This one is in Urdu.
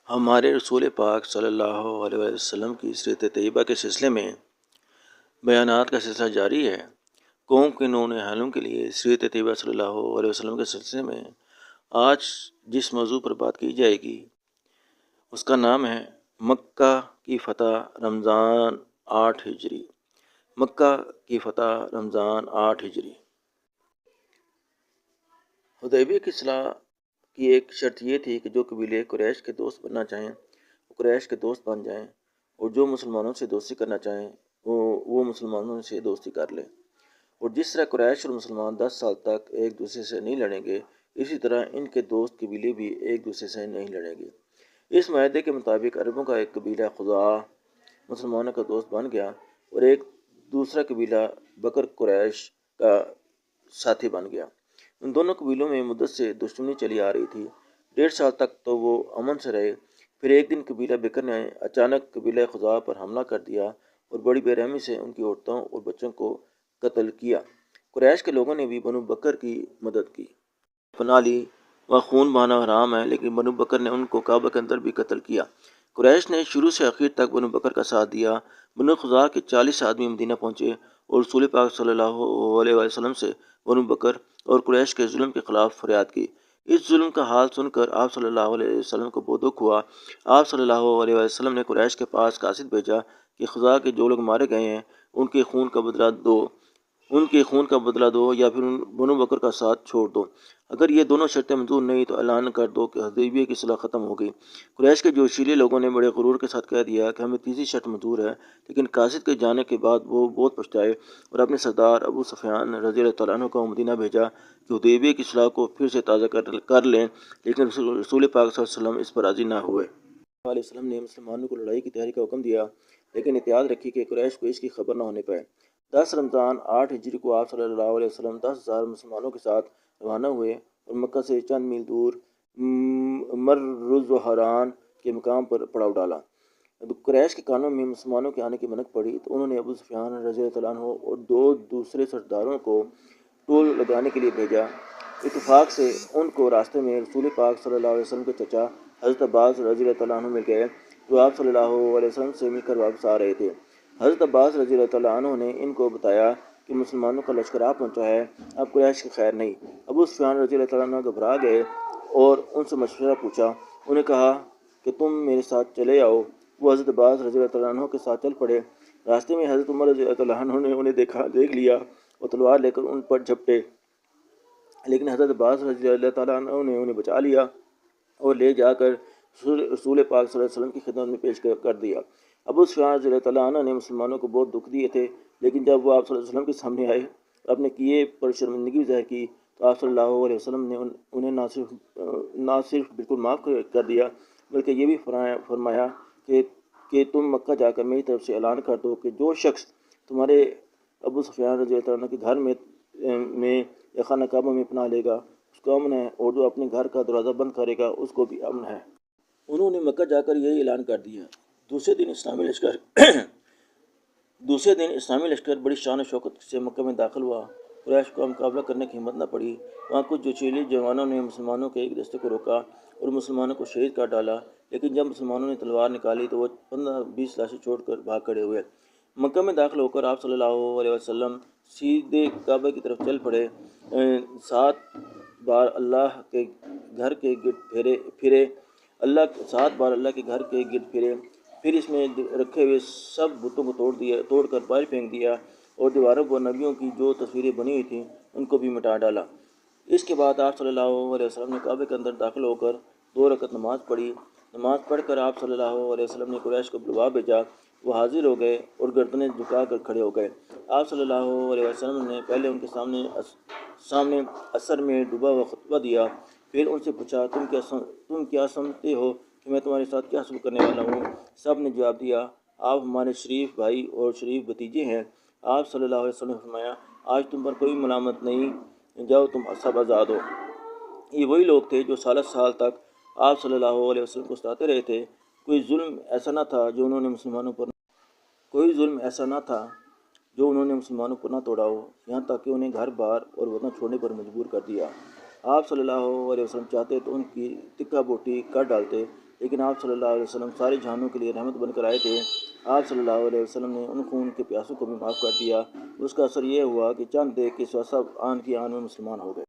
ہمارے رسول پاک صلی اللہ علیہ وسلم کی سیرت طیبہ کے سلسلے میں بیانات کا سلسلہ جاری ہے۔ قوم کے نون حالوں کے لیے سیرت طیبہ صلی اللہ علیہ وسلم کے سلسلے میں آج جس موضوع پر بات کی جائے گی اس کا نام ہے مکہ کی فتح رمضان 8 ہجری۔ مکہ کی فتح رمضان 8 ہجری۔ حدیبیہ کی صلح کی ایک شرط یہ تھی کہ جو قبیلے قریش کے دوست بننا چاہیں وہ قریش کے دوست بن جائیں، اور جو مسلمانوں سے دوستی کرنا چاہیں وہ مسلمانوں سے دوستی کر لیں۔ اور جس طرح قریش اور مسلمان 10 سال تک ایک دوسرے سے نہیں لڑیں گے، اسی طرح ان کے دوست قبیلے بھی ایک دوسرے سے نہیں لڑیں گے۔ اس معاہدے کے مطابق عربوں کا ایک قبیلہ خزاعہ مسلمانوں کا دوست بن گیا، اور ایک دوسرا قبیلہ بکر قریش کا ساتھی بن گیا۔ ان دونوں قبیلوں میں مدت سے دشمنی چلی آ رہی تھی۔ 1.5 سال تک تو وہ امن سے رہے، پھر ایک دن قبیلہ بکر نے اچانک قبیلہ خزاعہ پر حملہ کر دیا اور بڑی بے رحمی سے ان کی عورتوں اور بچوں کو قتل کیا۔ قریش کے لوگوں نے بھی بنو بکر کی مدد کی، پناہ لی، وہ خون بہانا حرام ہے، لیکن بنو بکر نے ان کو کعبہ کے اندر بھی قتل کیا۔ قریش نے شروع سے آخر تک بنو بکر کا ساتھ دیا۔ بنو خزاعہ کے 40 آدمی مدینہ پہنچے اور رسول پاک صلی اللہ علیہ وسلم سے بنو بکر اور قریش کے ظلم کے خلاف فریاد کی۔ اس ظلم کا حال سن کر آپ صلی اللہ علیہ وسلم کو بہت دکھ ہوا۔ آپ صلی اللہ علیہ وسلم نے قریش کے پاس قاصد بھیجا کہ خزاعہ کے جو لوگ مارے گئے ہیں ان کے خون کا بدلہ دو یا پھر بنو بکر کا ساتھ چھوڑ دو۔ اگر یہ دونوں شرطیں منظور نہیں تو اعلان کر دو کہ حدیبیہ کی صلح ختم ہو گئی۔ قریش کے جوشیلے لوگوں نے بڑے غرور کے ساتھ کہہ دیا کہ ہمیں تیسری شرط منظور ہے، لیکن قاصد کے جانے کے بعد وہ بہت پچھتائے اور اپنے سردار ابو سفیان رضی اللہ تعالیٰ عنہ کو مدینہ بھیجا کہ حدیبیہ کی صلح کو پھر سے تازہ کر لیں، لیکن رسول پاک صلی اللہ علیہ وسلم اس پر راضی نہ ہوئے۔ علیہ وسلم نے مسلمانوں کو لڑائی کی تیاری کا حکم دیا، لیکن احتیاط رکھی کہ قریش کو اس کی خبر نہ ہونے پائے۔ 10 رمضان 8 ہجری کو آپ صلی اللہ علیہ وسلم 10,000 مسلمانوں کے ساتھ روانہ ہوئے اور مکہ سے چند میل دور مرزہران کے مقام پر پڑاؤ ڈالا۔ قریش کے کانوں میں مسلمانوں کے آنے کی بھنک پڑی تو انہوں نے ابو سفیان رضی اللہ تعالیٰ عنہ اور 2 دوسرے سرداروں کو ٹول لگانے کے لیے بھیجا۔ اتفاق سے ان کو راستے میں رسول پاک صلی اللہ علیہ وسلم کے چچا حضرت عباس رضی اللہ تعالیٰ عنہ مل گئے، جو آپ صلی اللہ علیہ وسلم سے مل کر واپس آ رہے تھے۔ حضرت عباس رضی اللہ تعالیٰ عنہ نے ان کو بتایا کہ مسلمانوں کا لشکر آ پہنچا ہے، اب قریش کی خیر نہیں۔ ابو سفیان رضی اللہ تعالیٰ عنہ گھبرا گئے اور ان سے مشورہ پوچھا۔ انہوں نے کہا کہ تم میرے ساتھ چلے آؤ۔ وہ حضرت عباس رضی اللہ تعالیٰ عنہ کے ساتھ چل پڑے۔ راستے میں حضرت عمر رضی اللہ تعالیٰ عنہ نے انہیں دیکھ لیا اور تلوار لے کر ان پر جھپٹے، لیکن حضرت عباس رضی اللہ تعالیٰ عنہ نے انہیں بچا لیا اور لے جا کر رسول پاک صلی اللہ علیہ وسلم کی خدمت میں پیش کر دیا۔ ابو سفیان رضی اللہ تعالیٰ عنہ نے مسلمانوں کو بہت دکھ دیے تھے، لیکن جب وہ آپ صلی اللہ علیہ وسلم کے سامنے آئے اور اپنے کیے پر شرمندگی ظاہر کی تو آپ صلی اللہ علیہ وسلم نے انہیں نہ صرف بالکل معاف کر دیا بلکہ یہ بھی فرمایا کہ تم مکہ جا کر میری طرف سے اعلان کر دو کہ جو شخص تمہارے ابو سفیان رضی اللہ عنہ کے گھر میں یا خانہ کعبہ میں پناہ لے گا اس کو امن ہے، اور جو اپنے گھر کا دروازہ بند کرے گا اس کو بھی امن ہے۔ انہوں نے مکہ جا کر یہی اعلان کر دیا۔ دوسرے دن اسلامی لشکر بڑی شان و شوکت سے مکہ میں داخل ہوا۔ قریش کو مقابلہ کرنے کی ہمت نہ پڑی۔ وہاں کچھ جوشیلے جوانوں نے مسلمانوں کے ایک دستے کو روکا اور مسلمانوں کو شہید کر ڈالا، لیکن جب مسلمانوں نے تلوار نکالی تو وہ 15-20 لاشیں چھوڑ کر بھاگ کھڑے ہوئے۔ مکہ میں داخل ہو کر آپ صلی اللہ علیہ وسلم سیدھے کعبہ کی طرف چل پڑے۔ 7 بار اللہ کے گھر کے گرد پھرے، 7 بار اللہ کے گھر کے گرد پھرے، پھر اس میں رکھے ہوئے سب بتوں کو توڑ کر باہر پھینک دیا اور دیواروں پر نبیوں کی جو تصویریں بنی ہوئی تھیں ان کو بھی مٹا ڈالا۔ اس کے بعد آپ صلی اللہ علیہ وسلم نے کعبے کے اندر داخل ہو کر 2 رکعت نماز پڑھی۔ نماز پڑھ کر آپ صلی اللہ علیہ وسلم نے قریش کو بلوا بھیجا۔ وہ حاضر ہو گئے اور گردنیں جھکا کر کھڑے ہو گئے۔ آپ صلی اللہ علیہ وسلم نے پہلے ان کے سامنے اثر میں ڈوبا ہوا خطبہ دیا، پھر ان سے پوچھا تم کیا سمجھتے ہو کہ میں تمہارے ساتھ کیا سلوک کرنے والا ہوں؟ سب نے جواب دیا آپ ہمارے شریف بھائی اور شریف بھتیجے ہیں۔ آپ صلی اللہ علیہ وسلم نے فرمایا آج تم پر کوئی ملامت نہیں، جاؤ تم سب آزاد ہو۔ یہ وہی لوگ تھے جو سال تک آپ صلی اللہ علیہ وسلم کو ستاتے رہے تھے۔ کوئی ظلم ایسا نہ تھا جو انہوں نے مسلمانوں پر نہ توڑا ہو، یہاں تک کہ انہیں گھر بار اور وطن چھوڑنے پر مجبور کر دیا۔ آپ صلی اللہ علیہ وسلم چاہتے تو ان کی تکہ بوٹی کر ڈالتے، لیکن آپ صلی اللہ علیہ وسلم سارے جہانوں کے لیے رحمت بن کر آئے تھے۔ آپ صلی اللہ علیہ وسلم نے ان خون کے پیاسوں کو بھی معاف کر دیا۔ اس کا اثر یہ ہوا کہ چند دیکھ کے سب آن کی آن میں مسلمان ہو گئے۔